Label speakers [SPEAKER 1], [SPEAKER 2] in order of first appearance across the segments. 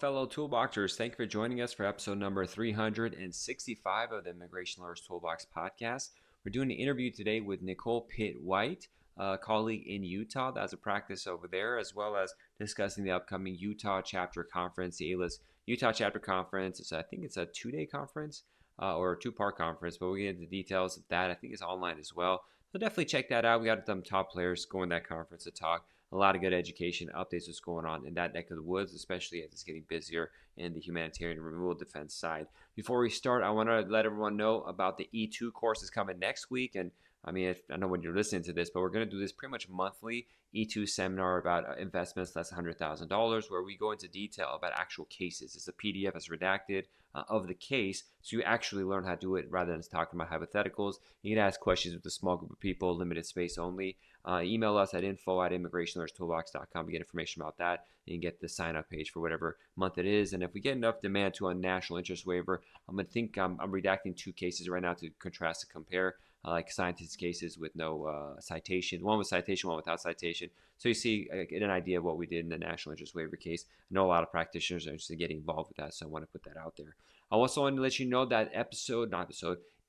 [SPEAKER 1] fellow Toolboxers. Thank you for joining us for episode number 365 of the Immigration Lawyers Toolbox podcast. We're doing an interview today with Nicholle Pitt White, a colleague in Utah that has a practice over there, as well as discussing the upcoming Utah Chapter Conference, the AILA's Utah Chapter Conference. I think it's a 2-day conference or a 2-part conference, but we'll get into the details of that. I think it's online as well. So definitely check that out. We got some top players going to that conference to talk. A lot of good education updates what's going on in that neck of the woods, especially as it's getting busier in the humanitarian removal defense side. Before we start, I want to let everyone know about the E2 course is coming next week. And I mean, I know when you're listening to this, but we're going to do this pretty much monthly E2 seminar about investments less than $100,000, where we go into detail about actual cases. It's a PDF that's redacted of the case, so you actually learn how to do it rather than talking about hypotheticals. You can ask questions with a small group of people, limited space only. Email us at info@immigrationlawyerstoolbox.com to get information about that. You can get the sign-up page for whatever month it is. And if we get enough demand to a national interest waiver, I'm redacting 2 cases right now to contrast and compare, like scientist cases with no citation, one with citation, one without citation. So you see, get an idea of what we did in the national interest waiver case. I know a lot of practitioners are interested in getting involved with that, so I want to put that out there. I also want to let you know that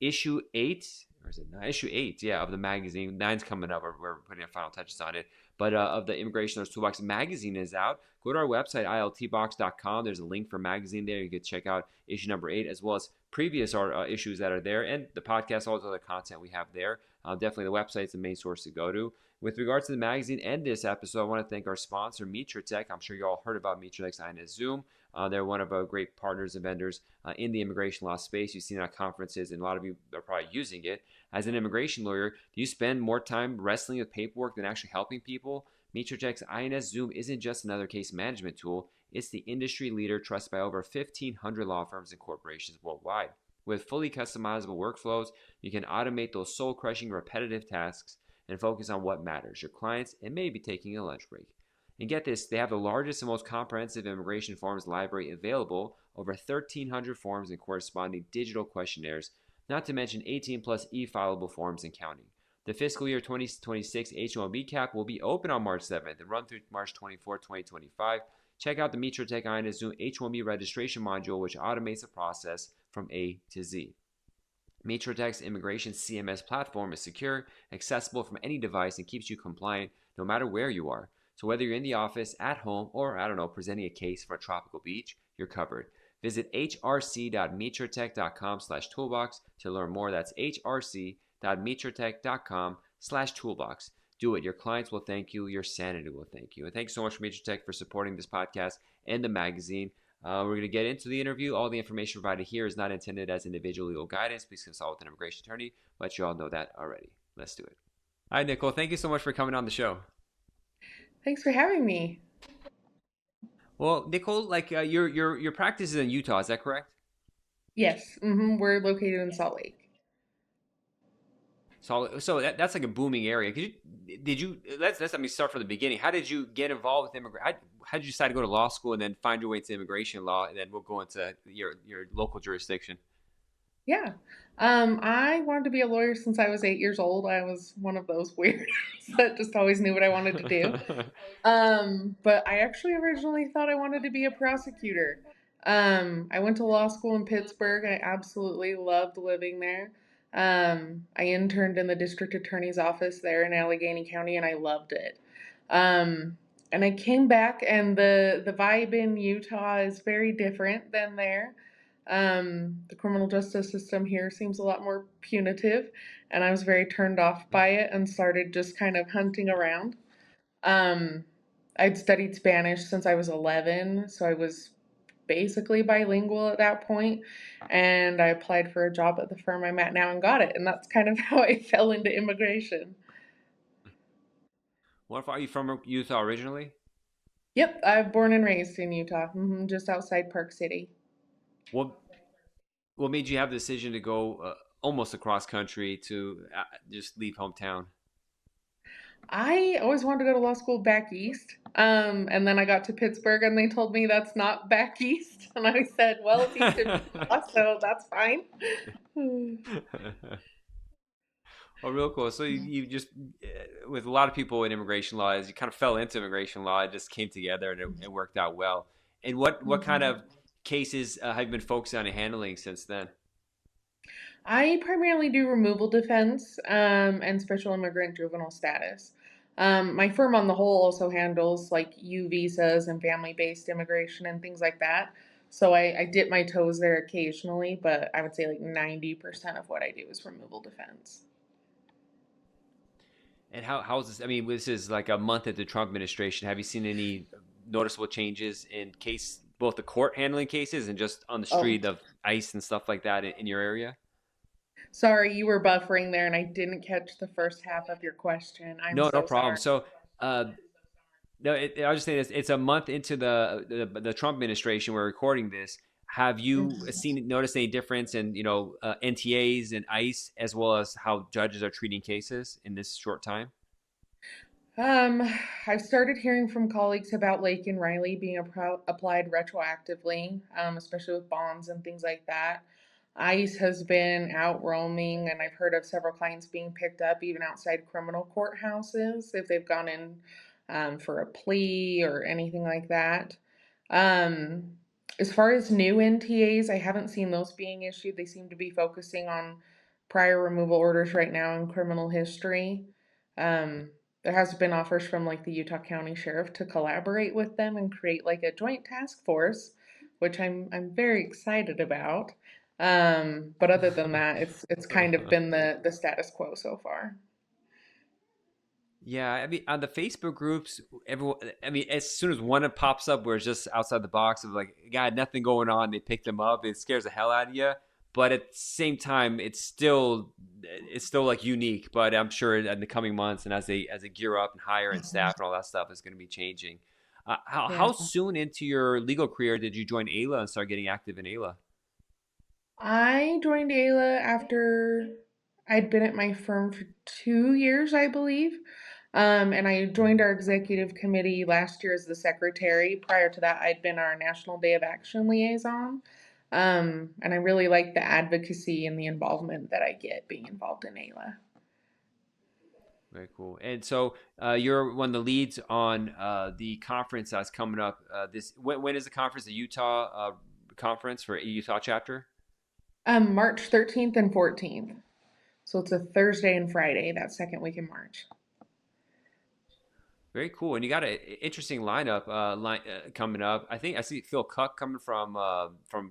[SPEAKER 1] issue 8, or is it 9? Issue 8, of the magazine. 9's coming up. We're putting final touches on it. But of the Immigration Lawyers Toolbox magazine is out. Go to our website, iltbox.com. There's a link for magazine there. You can check out issue number 8, as well as previous issues that are there, and the podcast, all the other content we have there. Definitely the website's the main source to go to. With regards to the magazine and this episode, I want to thank our sponsor, Tech. I'm sure you all heard about Tech's INS Zoom. They're one of our great partners and vendors in the immigration law space. You've seen it at conferences, and a lot of you are probably using it. As an immigration lawyer, do you spend more time wrestling with paperwork than actually helping people? Tech's INS Zoom isn't just another case management tool. It's the industry leader trusted by over 1,500 law firms and corporations worldwide. With fully customizable workflows, you can automate those soul-crushing repetitive tasks and focus on what matters, your clients, and maybe taking a lunch break. And get this, they have the largest and most comprehensive immigration forms library available, over 1,300 forms and corresponding digital questionnaires, not to mention 18 plus e-filable forms and counting. The fiscal year 2026 H-1B cap will be open on March 7th and run through March 24, 2025. Check out the Tech INS Zoom H-1B registration module, which automates the process from A to Z. Tech's immigration CMS platform is secure, accessible from any device, and keeps you compliant no matter where you are. So whether you're in the office, at home, or, presenting a case for a tropical beach, you're covered. Visit hrc.meetyourtech.com/toolbox to learn more. That's hrc.meetyourtech.com/toolbox. Do it. Your clients will thank you. Your sanity will thank you. And thanks so much for Tech for supporting this podcast and the magazine. We're going to get into the interview. All the information provided here is not intended as individual legal guidance. Please consult with an immigration attorney, but you all know that already. Let's do it. Hi, Nicholle. Thank you so much for coming on the show.
[SPEAKER 2] Thanks for having me.
[SPEAKER 1] Well, Nicholle, your practice is in Utah, is that correct?
[SPEAKER 2] Yes. We're located in Salt Lake.
[SPEAKER 1] So that's like a booming area. Let's let me start from the beginning. How did you get involved with immigration? How did you decide to go to law school and then find your way to immigration law, and then we'll go into your local jurisdiction?
[SPEAKER 2] Yeah. I wanted to be a lawyer since I was 8 years old. I was one of those weirdos that just always knew what I wanted to do. But I actually originally thought I wanted to be a prosecutor. I went to law school in Pittsburgh. I absolutely loved living there. I interned in the district attorney's office there in Allegheny County, and I loved it. And I came back, and the vibe in Utah is very different than there. The criminal justice system here seems a lot more punitive, and I was very turned off by it and started just kind of hunting around. I'd studied Spanish since I was 11, so I was basically bilingual at that point, and I applied for a job at the firm I'm at now and got it, and that's kind of how I fell into immigration.
[SPEAKER 1] What are you from Utah originally?
[SPEAKER 2] Yep, I'm born and raised in Utah, just outside Park City.
[SPEAKER 1] What made you have the decision to go almost across country to just leave hometown?
[SPEAKER 2] I always wanted to go to law school back east, and then I got to Pittsburgh, and they told me that's not back east, and I said, well, it's east of Utah, so that's fine.
[SPEAKER 1] Oh, real cool. So you just, with a lot of people in immigration law, as you kind of fell into immigration law, it just came together and it worked out well. And what kind
[SPEAKER 2] Mhm.
[SPEAKER 1] of cases have you been focusing on and handling since then?
[SPEAKER 2] I primarily do removal defense and special immigrant juvenile status. My firm on the whole also handles like U visas and family based immigration and things like that. So I dip my toes there occasionally, but I would say like 90% of what I do is removal defense.
[SPEAKER 1] And how's this? I mean, this is like a month at the Trump administration. Have you seen any noticeable changes in case both the court handling cases and just on the
[SPEAKER 2] Oh,
[SPEAKER 1] street of ICE and stuff like that in your area?
[SPEAKER 2] sorry, you were buffering there and I didn't catch the first half of your question. I'm
[SPEAKER 1] No, no
[SPEAKER 2] so
[SPEAKER 1] problem.
[SPEAKER 2] sorry.
[SPEAKER 1] So, uh, no, I was just saying this. It's a month into the Trump administration. We're recording this. Have you
[SPEAKER 2] Mhm.
[SPEAKER 1] noticed any difference in NTAs and ICE as well as how judges are treating cases in this short time?
[SPEAKER 2] Um, I've started hearing from colleagues about Lake and Riley being applied retroactively, especially with bonds and things like that. ICE has been out roaming, and I've heard of several clients being picked up even outside criminal courthouses if they've gone in for a plea or anything like that. Um, as far as new NTAs, I haven't seen those being issued. They seem to be focusing on prior removal orders right now in criminal history. Um, there has been offers from like the Utah County Sheriff to collaborate with them and create like a joint task force, which I'm very excited about. But other than that, it's kind of been the status quo so far.
[SPEAKER 1] Yeah, I mean, on the Facebook groups, everyone. I mean, as soon as one pops up where it's just outside the box of like, God, nothing going on, they pick them up. It scares the hell out of you. But at the same time, it's still like unique. But I'm sure in the coming months and as they gear up and hire and
[SPEAKER 2] Mhm.
[SPEAKER 1] staff and all that stuff is going to be changing. How
[SPEAKER 2] Yeah.
[SPEAKER 1] soon into your legal career did you join AILA and start getting active in AILA?
[SPEAKER 2] I joined AILA after I'd been at my firm for 2 years, I believe. And I joined our executive committee last year as the secretary. Prior to that, I'd been our National Day of Action liaison. And I really like the advocacy and the involvement that I get being involved in AILA.
[SPEAKER 1] Very cool. And so you're one of the leads on the conference that's coming up. This when is the conference? The Utah conference for Utah chapter.
[SPEAKER 2] March 13th and 14th. So it's a Thursday and Friday, that second week in March.
[SPEAKER 1] Very cool. And you got an interesting lineup coming up. I think I see Phil Cuck coming from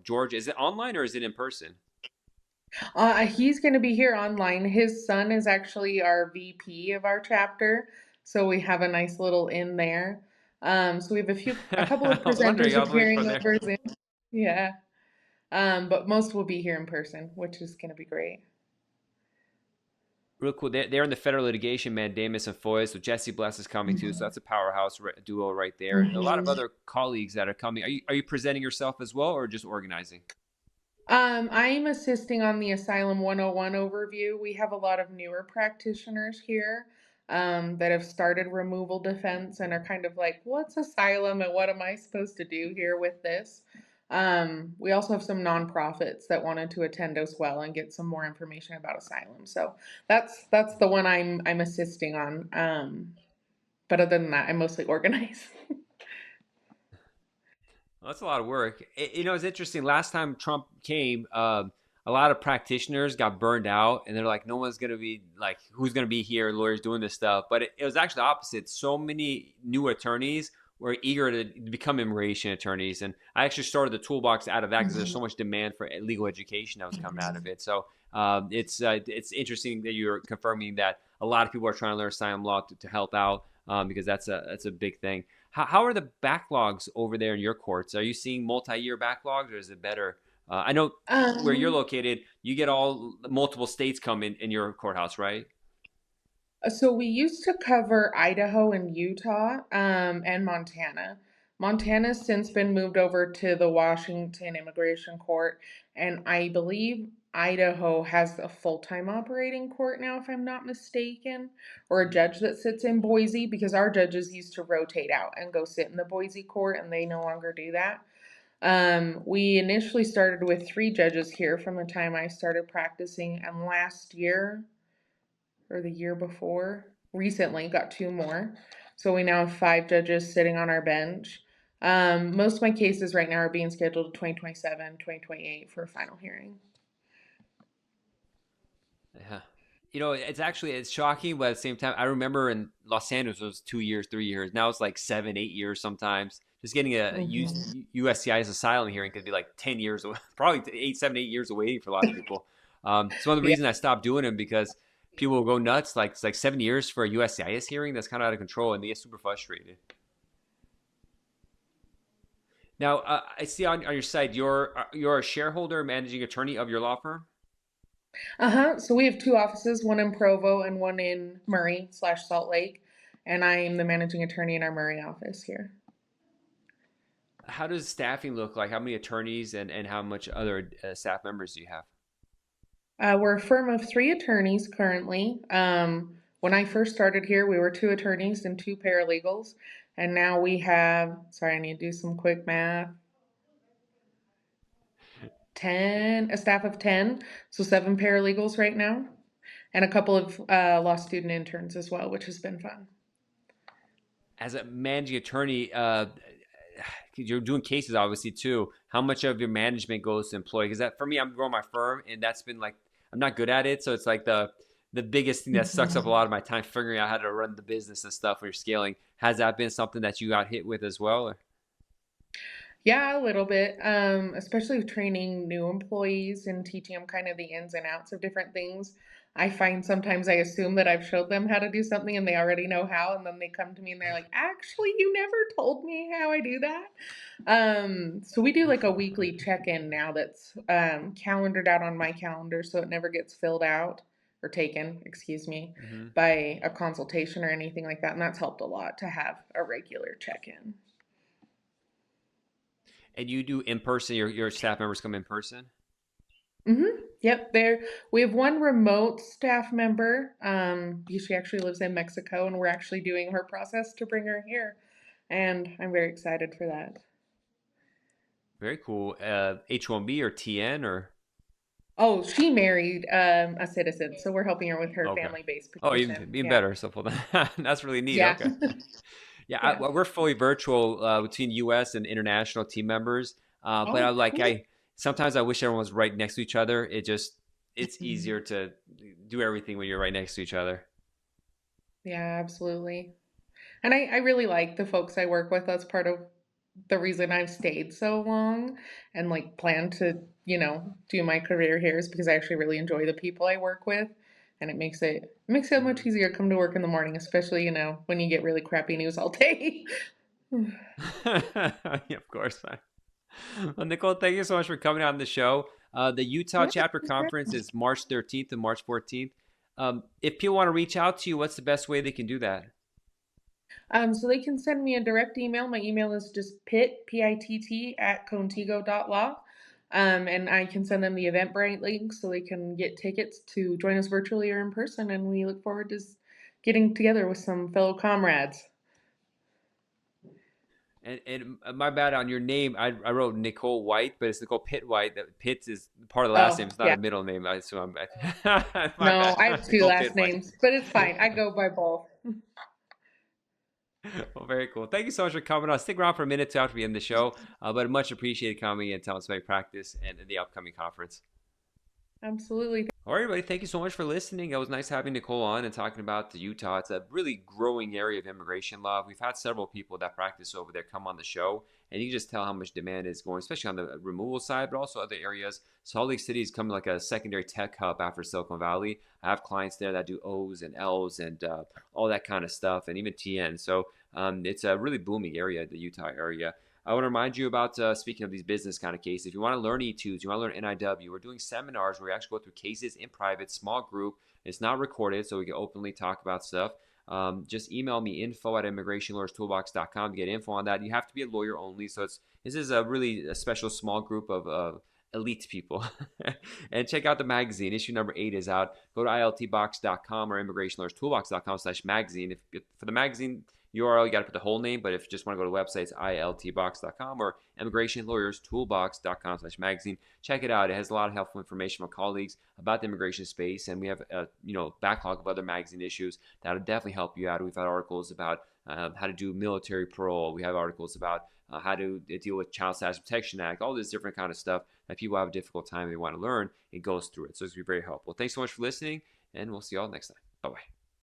[SPEAKER 1] Georgia. Is it online or is it in person?
[SPEAKER 2] He's going to be here online. His son is actually our VP of our chapter, so we have a nice little in there. So we have a couple of
[SPEAKER 1] I was wondering
[SPEAKER 2] presenters
[SPEAKER 1] all the way from
[SPEAKER 2] appearing
[SPEAKER 1] there.
[SPEAKER 2] over Zoom. Yeah. But most will be here in person, which is going to be great.
[SPEAKER 1] Real cool. They're in the federal litigation, Mandamus and Foy. So Jesse Bless is coming too. So
[SPEAKER 2] Mhm.
[SPEAKER 1] that's a powerhouse duo right there. And a lot of
[SPEAKER 2] Mhm.
[SPEAKER 1] other colleagues that are coming. Are you presenting yourself as well, or just organizing?
[SPEAKER 2] I'm assisting on the Asylum 101 overview. We have a lot of newer practitioners here that have started removal defense and are kind of like, what's asylum and what am I supposed to do here with this? We also have some nonprofits that wanted to attend as well and get some more information about asylum. So that's the one I'm assisting on. But other than that, I mostly organize.
[SPEAKER 1] Well, that's a lot of work. It's interesting. Last time Trump came, a lot of practitioners got burned out, and they're like, no one's gonna be like, who's gonna be here? Lawyers doing this stuff, but it was actually the opposite. So many new attorneys were eager to become immigration attorneys, and I actually started the toolbox out of that because there's so
[SPEAKER 2] Mhm.
[SPEAKER 1] much demand for legal education that was coming out of
[SPEAKER 2] Mhm.
[SPEAKER 1] it. So it's interesting that you're confirming that a lot of people are trying to learn asylum law to help out because that's a big thing. How are the backlogs over there in your courts? Are you seeing multi-year backlogs, or is it better? I know where you're
[SPEAKER 2] Um,
[SPEAKER 1] located, you get all multiple states come in your courthouse, right?
[SPEAKER 2] So we used to cover Idaho and Utah, and Montana. Montana's since been moved over to the Washington Immigration Court, and I believe Idaho has a full-time operating court now, if I'm not mistaken, or a judge that sits in Boise, because our judges used to rotate out and go sit in the Boise court, and they no longer do that. We initially started with 3 judges here from the time I started practicing, and last year or the year before. Recently got 2 more. So we now have 5 judges sitting on our bench. Most of my cases right now are being scheduled 2027, 2028 for a final hearing.
[SPEAKER 1] Yeah. It's shocking, but at the same time, I remember in Los Angeles it was 2 years, 3 years. Now it's like 7, 8 years sometimes. Just getting a
[SPEAKER 2] Mm-hmm.
[SPEAKER 1] USCIS asylum hearing could be like 10 years, probably 8, 7, 8 years of waiting for a lot of people. It's one of the
[SPEAKER 2] Yeah.
[SPEAKER 1] reasons I stopped doing them because people will go nuts. Like it's like 7 years for a USCIS hearing. That's kind of out of control, and they get super frustrated. Now, I see on your site you're a shareholder, managing attorney of your law firm.
[SPEAKER 2] Uh-huh. So we have two offices, one in Provo and one in Murray/Salt Lake. And I am the managing attorney in our Murray office here.
[SPEAKER 1] How does staffing look like? How many attorneys and how much other staff members do you have?
[SPEAKER 2] We're a firm of three attorneys currently. When I first started here, we were two attorneys and two paralegals. And now we have, sorry, I need to do some quick math, a staff of 10. So seven paralegals right now, and a couple of law student interns as well, which has been fun.
[SPEAKER 1] As a managing attorney, you're doing cases obviously too. How much of your management goes to employee? Because that for me, I'm growing my firm, and that's been like I'm not good at it, so it's like the biggest thing that sucks up a
[SPEAKER 2] Mhm.
[SPEAKER 1] lot of my time figuring out how to run the business and stuff when you're scaling. Has that been something that you got hit with as well? Or?
[SPEAKER 2] Yeah, a little bit, especially with training new employees and teaching them kind of the ins and outs of different things. I find sometimes I assume that I've showed them how to do something and they already know how, and then they come to me and they're like, actually, you never told me how I do that. So we do like a weekly check-in now that's calendared out on my calendar so it never gets filled out or taken, excuse me,
[SPEAKER 1] Mm-hmm.
[SPEAKER 2] by a consultation or anything like that. And that's helped a lot to have a regular check-in.
[SPEAKER 1] And you do in person. Your staff members come in person.
[SPEAKER 2] Yep, there we have one remote staff member. She actually lives in Mexico, and we're actually doing her process to bring her here, and I'm very excited for that.
[SPEAKER 1] Very cool. H1B or TN or
[SPEAKER 2] Oh, she married a citizen, so we're helping her with her
[SPEAKER 1] okay.
[SPEAKER 2] family-based
[SPEAKER 1] Oh,
[SPEAKER 2] petition.
[SPEAKER 1] even
[SPEAKER 2] Yeah,
[SPEAKER 1] better. So that's really neat.
[SPEAKER 2] yeah,
[SPEAKER 1] Okay. Yeah,
[SPEAKER 2] yeah.
[SPEAKER 1] well, we're fully virtual between U.S. and international team members. But
[SPEAKER 2] Oh, cool.
[SPEAKER 1] I sometimes I wish everyone was right next to each other. It's
[SPEAKER 2] Mhm.
[SPEAKER 1] easier to do everything when you're right next to each other.
[SPEAKER 2] Yeah, absolutely. And I really like the folks I work with. That's part of the reason I've stayed so long and like plan to, do my career here is because I actually really enjoy the people I work with. And it makes it much
[SPEAKER 1] Hmm.
[SPEAKER 2] easier to come to work in the morning, especially, when you get really crappy news all day.
[SPEAKER 1] Yeah, of course. Well, Nicole, thank you so much for coming on the show. The Utah
[SPEAKER 2] Yeah.
[SPEAKER 1] chapter conference is March 13th and March 14th. If people want to reach out to you, what's the best way they can do that?
[SPEAKER 2] So they can send me a direct email. My email is just pitt, at contigo.law. And I can send them the Eventbrite link so they can get tickets to join us virtually or in person. And we look forward to getting together with some fellow comrades.
[SPEAKER 1] And my bad on your name. I wrote Nicole White, but it's Nicole Pitt White. That Pitt is part of the last
[SPEAKER 2] Oh,
[SPEAKER 1] name. It's not
[SPEAKER 2] yeah.
[SPEAKER 1] a middle name. So my
[SPEAKER 2] No,
[SPEAKER 1] bad.
[SPEAKER 2] I have two
[SPEAKER 1] Nicole
[SPEAKER 2] last
[SPEAKER 1] Pitt White.
[SPEAKER 2] names, but it's fine. I go by both.
[SPEAKER 1] Well, very cool. Thank you so much for coming on. Stick around for a minute to after we end the show, but much appreciated coming and telling us about your practice and the upcoming conference.
[SPEAKER 2] Absolutely.
[SPEAKER 1] All right, everybody. Thank you so much for listening. It was nice having Nicole on and talking about the Utah. It's a really growing area of immigration law. We've had several people that practice over there come on the show, and you can just tell how much demand is going, especially on the removal side, but also other areas. Salt Lake City is coming like a secondary tech hub after Silicon Valley. I have clients there that do O's and L's and all that kind of stuff, and even TN. So it's a really booming area, the Utah area. I want to remind you about, speaking of these business kind of cases, if you want to learn E2s, you want to learn NIW, we're doing seminars where we actually go through cases in private, small group. It's not recorded, so we can openly talk about stuff. Just email me, info@immigrationlawyerstoolbox.com to get info on that. You have to be a lawyer only, so this is a special small group of elite people. And check out the magazine. Issue number 8 is out. Go to iltbox.com or immigrationlawyerstoolbox.com/magazine. If for the magazine URL, you got to put the whole name, but if you just want to go to the website, it's iltbox.com or immigrationlawyerstoolbox.com/magazine. Check it out. It has a lot of helpful information from colleagues about the immigration space, and we have a backlog of other magazine issues that'll definitely help you out. We've had articles about how to do military parole. We have articles about how to deal with Child Status Protection Act, all this different kind of stuff that people have a difficult time, they want to learn. It goes through it. So it's going to be very helpful. Thanks so much for listening, and we'll see y'all next time. Bye-bye.